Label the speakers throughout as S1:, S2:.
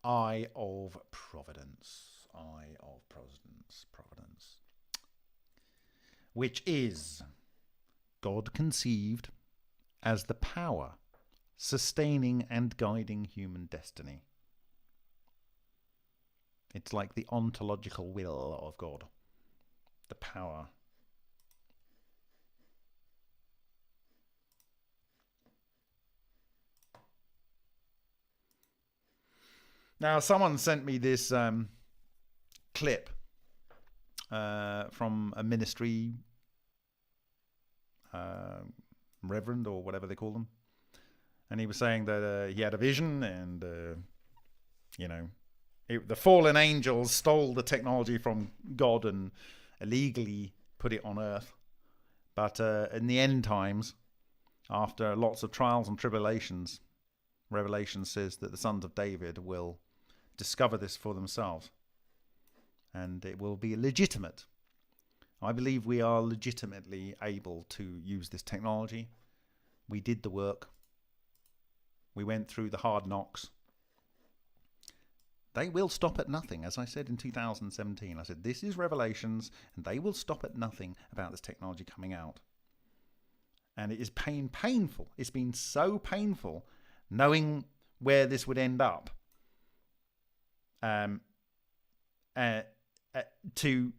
S1: Eye of Providence. Eye of Providence. Providence. Which is God conceived as the power sustaining and guiding human destiny. It's like the ontological will of God. The power. Now, someone sent me this clip from a ministry reverend or whatever they call them. And he was saying that he had a vision and, the fallen angels stole the technology from God and illegally put it on earth. But in the end times, after lots of trials and tribulations, Revelation says that the sons of David will discover this for themselves. And it will be legitimate. I believe we are legitimately able to use this technology. We did the work. We went through the hard knocks. They will stop at nothing. As I said in 2017, I said, this is Revelations, and they will stop at nothing about this technology coming out. And it is painful. It's been so painful knowing where this would end up. To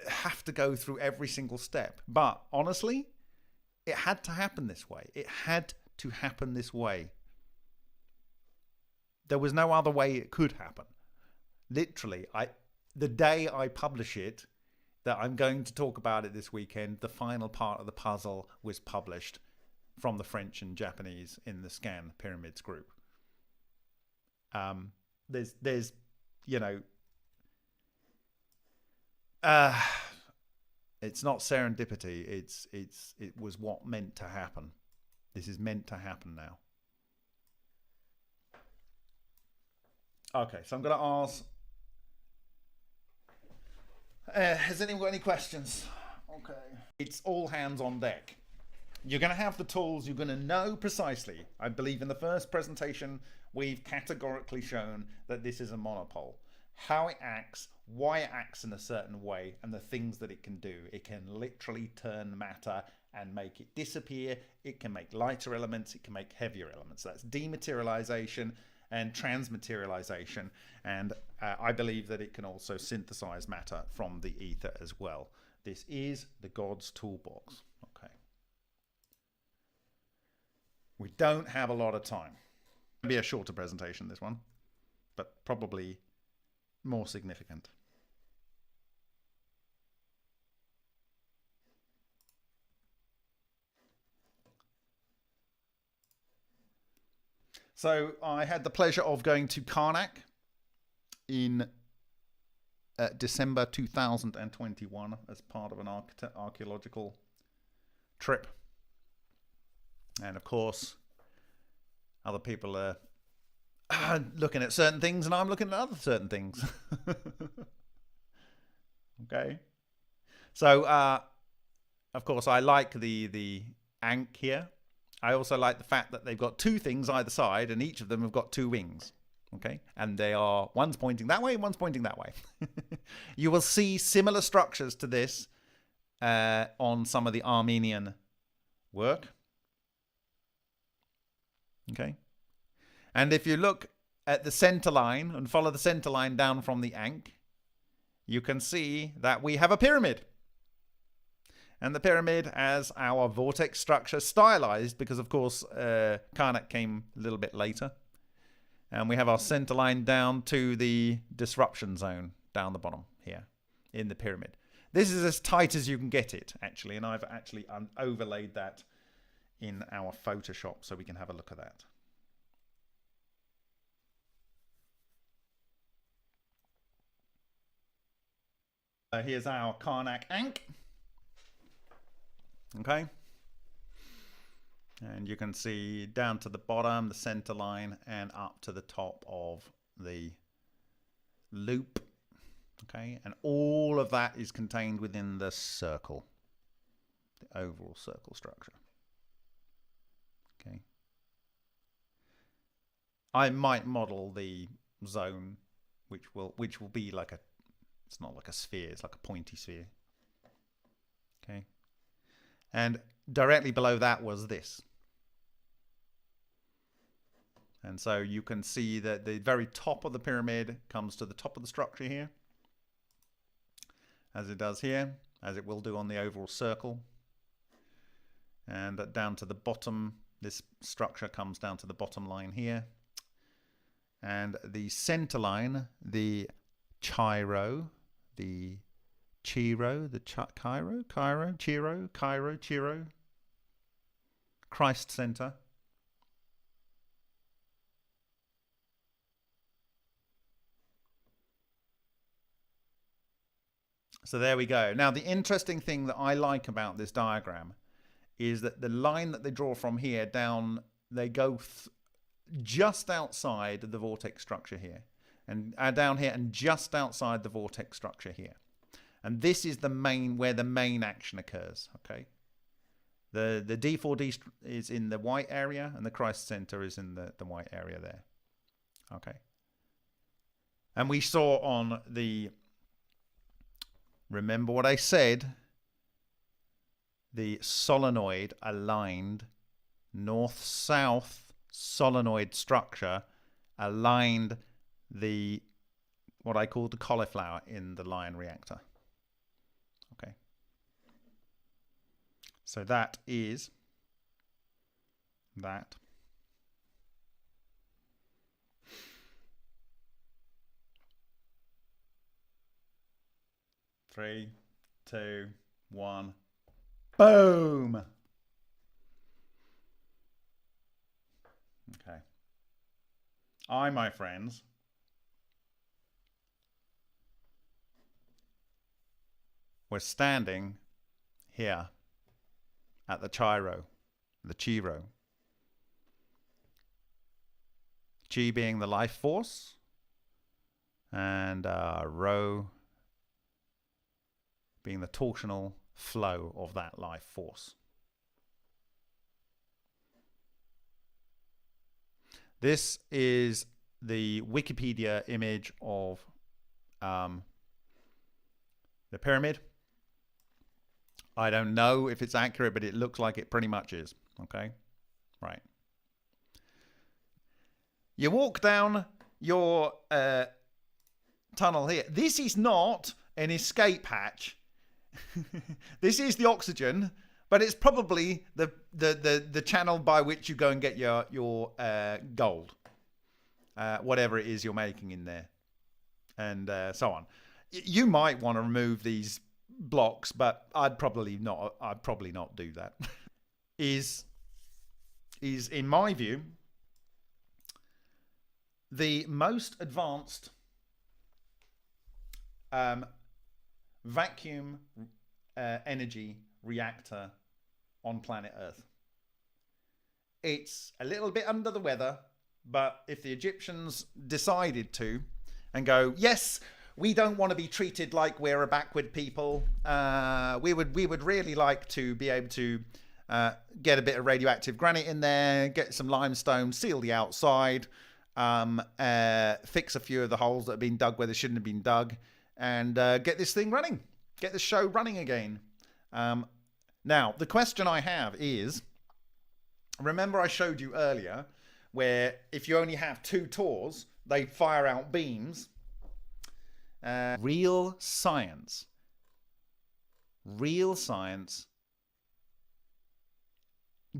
S1: have to go through every single step. But honestly, it had to happen this way. It had to happen this way. There was no other way it could happen. Literally, the day I publish it, that I'm going to talk about it this weekend, the final part of the puzzle was published from the French and Japanese in the Scan Pyramids group. There's it's not serendipity. It was what meant to happen. This is meant to happen now. Okay, so I'm going to ask. Has anyone got any questions? Okay. It's all hands on deck. You're going to have the tools. You're going to know precisely. I believe in the first presentation, we've categorically shown that this is a monopole. How it acts, why it acts in a certain way, and the things that it can do. It can literally turn matter and make it disappear. It can make lighter elements. It can make heavier elements. That's dematerialization and transmaterialization. And I believe that it can also synthesize matter from the ether as well. This is the God's toolbox. Okay. We don't have a lot of time. It'll be a shorter presentation, this one, but probably more significant. So I had the pleasure of going to Karnak in December 2021 as part of an archaeological trip. And of course, other people are looking at certain things and I'm looking at other certain things. Okay. So, of course, I like the Ankh here. I also like the fact that they've got two things either side and each of them have got two wings. Okay. And they are, one's pointing that way, one's pointing that way. You will see similar structures to this on some of the Armenian work. Okay. And if you look at the center line and follow the center line down from the Ankh, you can see that we have a pyramid. And the pyramid has our vortex structure stylized because, of course, Karnak came a little bit later. And we have our center line down to the disruption zone down the bottom here in the pyramid. This is as tight as you can get it, actually. And I've actually overlaid that in our Photoshop so we can have a look at that. Here's our Karnak Ankh. Okay. And you can see down to the bottom, the center line, and up to the top of the loop. Okay. And all of that is contained within the circle, the overall circle structure. Okay. I might model the zone, which will be like a, it's not like a sphere, it's like a pointy sphere. Okay. And directly below that was this. And so you can see that the very top of the pyramid comes to the top of the structure here, as it does here, as it will do on the overall circle. And down to the bottom, this structure comes down to the bottom line here. And the center line, the chiro, the chiro, the chiro, Christ center. So there we go. Now, the interesting thing that I like about this diagram is that the line that they draw from here down, they go just outside the vortex structure here, and down here, and just outside the vortex structure here. And this is the main, where the main action occurs. Okay. The D4D is in the white area, and the Christ center is in the white area there. Okay. And we saw on the, remember what I said, the solenoid aligned north-south solenoid structure aligned the, what I call the cauliflower in the Lion reactor. Okay. So that is that. Three, two, one. Boom. Okay. My friends, we're standing here at the chiro, the chiro. Chi being the life force, and rho being the torsional flow of that life force. This is the Wikipedia image of the pyramid. I don't know if it's accurate, but it looks like it pretty much is. Okay, right. You walk down your tunnel here. This is not an escape hatch. This is the oxygen, but it's probably the channel by which you go and get your gold, whatever it is you're making in there, and so on. You might want to remove these blocks, but I'd probably not do that. is in my view the most advanced vacuum energy reactor on planet Earth. It's a little bit under the weather, but if the Egyptians decided to and go, yes, we don't want to be treated like we're a backward people, we would really like to be able to get a bit of radioactive granite in there, get some limestone, seal the outside, fix a few of the holes that have been dug where they shouldn't have been dug, and get this thing running, get the show running again. Now, the question I have is, remember I showed you earlier where if you only have two tors, they fire out beams. Real science,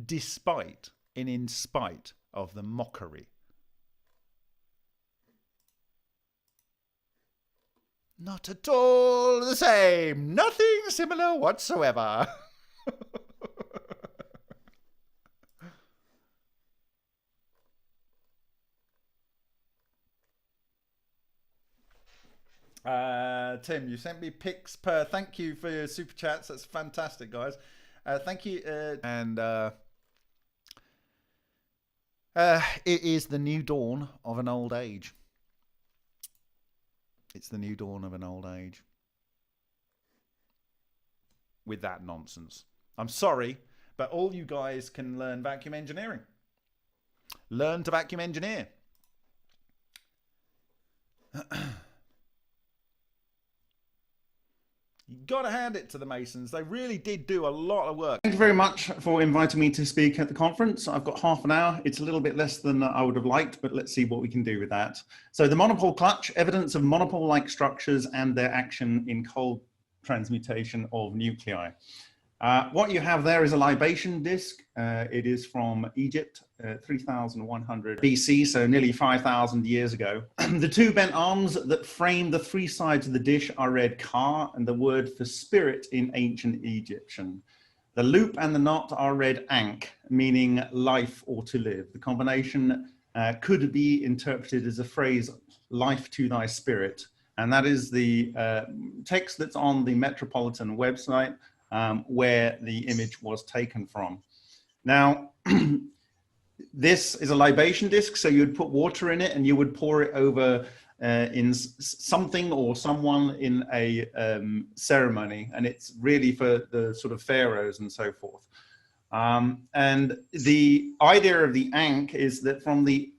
S1: despite and in spite of the mockery. Not at all the same. Nothing similar whatsoever. Tim, you sent me pics per. Thank you for your super chats. That's fantastic, guys. Thank you. It is the new dawn of an old age. It's the new dawn of an old age. With that nonsense. I'm sorry, but all you guys can learn vacuum engineering. Learn to vacuum engineer. You got to hand it to the Masons. They really did do a lot of work.
S2: Thank you very much for inviting me to speak at the conference. I've got half an hour. It's a little bit less than I would have liked, but let's see what we can do with that. So the monopole clutch, evidence of monopole-like structures and their action in cold transmutation of nuclei. What you have there is a libation disc. It is from Egypt, 3100 BC, so nearly 5,000 years ago. The two bent arms that frame the three sides of the dish are read Ka, and the word for spirit in ancient Egyptian. The loop and the knot are read Ankh, meaning life or to live. The combination could be interpreted as a phrase, life to thy spirit. And that is the text that's on the Metropolitan website, where the image was taken from. Now, this is a libation disc, so you'd put water in it and you would pour it over in something or someone in a ceremony, and it's really for the sort of pharaohs and so forth. And the idea of the Ankh is that from the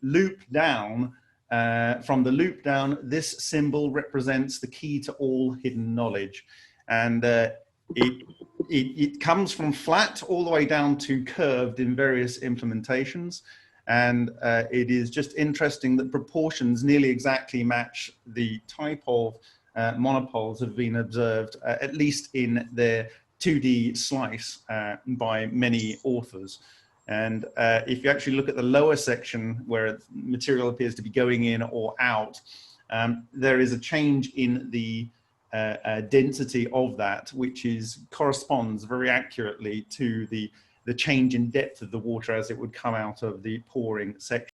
S2: loop down, this symbol represents the key to all hidden knowledge. And it comes from flat all the way down to curved in various implementations. And it is just interesting that proportions nearly exactly match the type of monopoles have been observed, at least in their 2D slice by many authors. And if you actually look at the lower section where material appears to be going in or out, there is a change in the density of that, which corresponds very accurately to the change in depth of the water as it would come out of the pouring section.